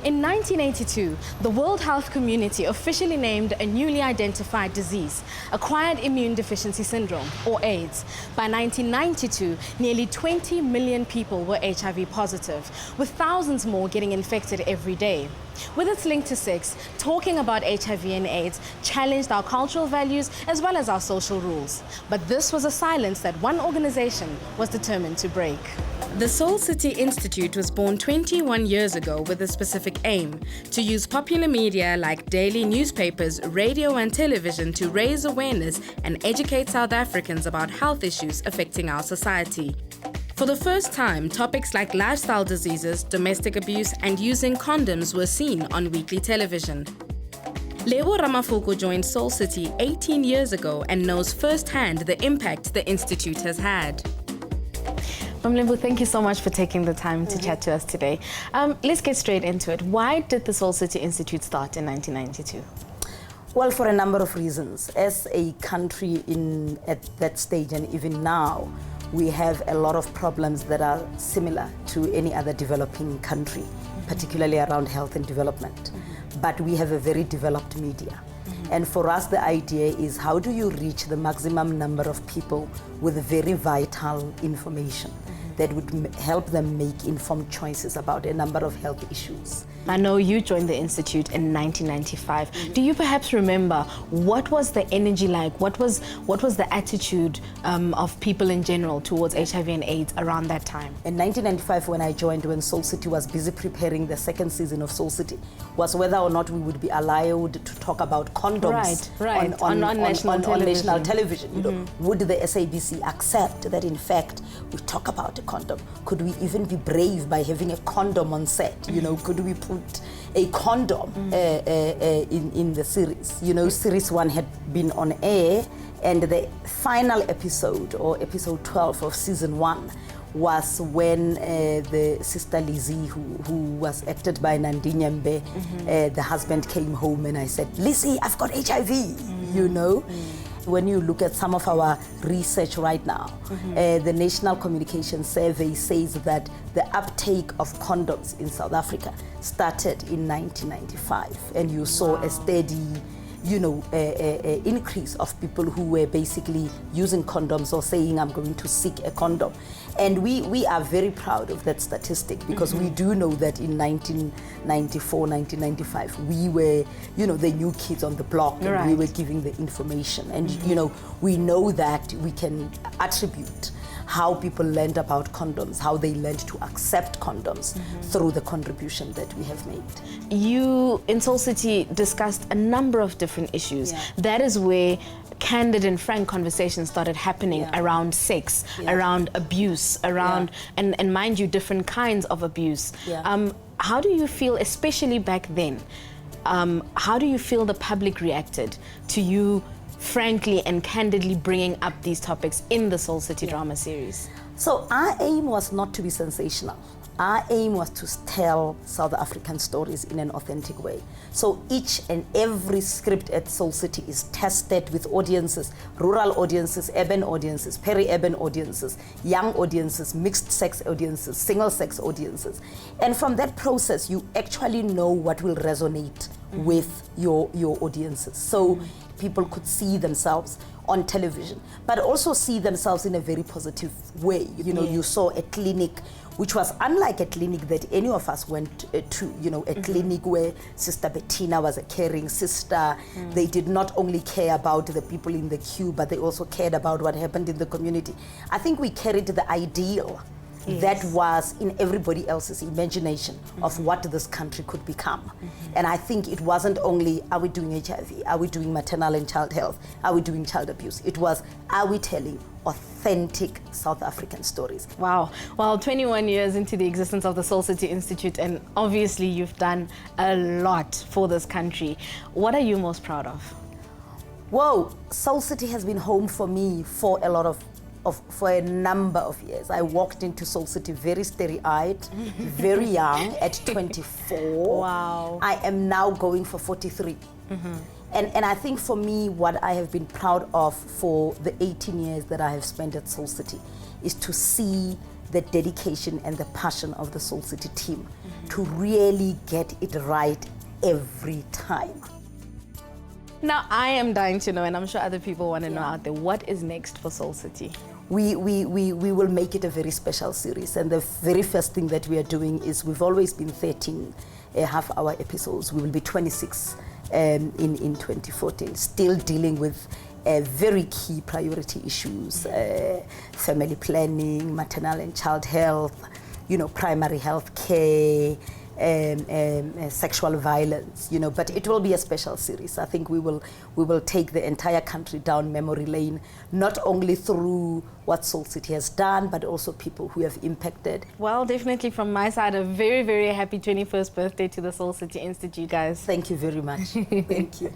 In 1982, the World Health Community officially named a newly identified disease, acquired immune deficiency syndrome, or AIDS. By 1992, nearly 20 million people were HIV positive, with thousands more getting infected every day. With its link to sex, talking about HIV and AIDS challenged our cultural values as well as our social rules. But this was a silence that one organization was determined to break. The Soul City Institute was born 21 years ago with a specific aim: to use popular media like daily newspapers, radio and television to raise awareness and educate South Africans about health issues affecting our society. For the first time, topics like lifestyle diseases, domestic abuse and using condoms were seen on weekly television. Lebo Ramafoko joined Soul City 18 years ago and knows firsthand the impact the Institute has had. Lebo, thank you so much for taking the time to chat to us today. Let's get straight into it. Why did the Soul City Institute start in 1992? Well, for a number of reasons. As a country at that stage and even now, we have a lot of problems that are similar to any other developing country, particularly around health and development. But we have a very developed media. And for us, the idea is, how do you reach the maximum number of people with very vital information that would help them make informed choices about a number of health issues? I know you joined the Institute in 1995. Do you perhaps remember what was the energy like? What was the attitude of people in general towards HIV and AIDS around that time? In 1995, when I joined, when Soul City was busy preparing the second season of Soul City, was whether or not we would be allowed to talk about condoms on national television. You know, would the SABC accept that, in fact, we talk about a condom? Could we even be brave by having a condom on set? You know, could we put a condom in the series? You know, series 1 had been on air, and the final episode, or episode 12 of season 1, was when the sister Lizzie, who was acted by Nandini Mbe, the husband came home and I said, "Lizzie, I've got HIV, you know." When you look at some of our research right now, the National Communication Survey says that the uptake of condoms in South Africa started in 1995, and you saw a steady, you know, increase of people who were basically using condoms or saying, "I'm going to seek a condom." And we are very proud of that statistic, because we do know that in 1994, 1995, we were, you know, the new kids on the block, and we were giving the information. And, you know, we know that we can attribute how people learned about condoms, how they learned to accept condoms through the contribution that we have made. You, in Soul City, discussed a number of different issues. That is where candid and frank conversations started happening around sex, around abuse, around, and mind you, different kinds of abuse. How do you feel, especially back then, how do you feel the public reacted to you frankly and candidly bringing up these topics in the Soul City drama series? So our aim was not to be sensational. Our aim was to tell South African stories in an authentic way. So each and every script at Soul City is tested with audiences, rural audiences, urban audiences, peri-urban audiences, young audiences, mixed sex audiences, single sex audiences. And from that process, you actually know what will resonate with your audiences. So people could see themselves on television, but also see themselves in a very positive way. You know, you saw a clinic which was unlike a clinic that any of us went to, you know, a clinic where Sister Bettina was a caring sister. They did not only care about the people in the queue, but they also cared about what happened in the community. I think we carried the ideal that was in everybody else's imagination of what this country could become. And I think it wasn't only, are we doing HIV? Are we doing maternal and child health? Are we doing child abuse? It was, are we telling authentic South African stories? Wow. Well, 21 years into the existence of the Soul City Institute, and obviously you've done a lot for this country. What are you most proud of? Whoa, Soul City has been home for me for a number of years. I walked into Soul City very starry-eyed, very young, at 24. Wow. I am now going for 43. And I think for me, what I have been proud of for the 18 years that I have spent at Soul City is to see the dedication and the passion of the Soul City team to really get it right every time. Now, I am dying to know, and I'm sure other people want to know out there, what is next for Soul City? We will make it a very special series, and the very first thing that we are doing is, we've always been 13 half-hour episodes. We will be 26 in 2014, still dealing with very key priority issues, family planning, maternal and child health, primary health care, sexual violence, but it will be a special series. I think we will take the entire country down memory lane, not only through what Soul City has done, but also people who have impacted. Well, definitely from my side, a very, very happy 21st birthday to the Soul City Institute, guys. Thank you very much. Thank you.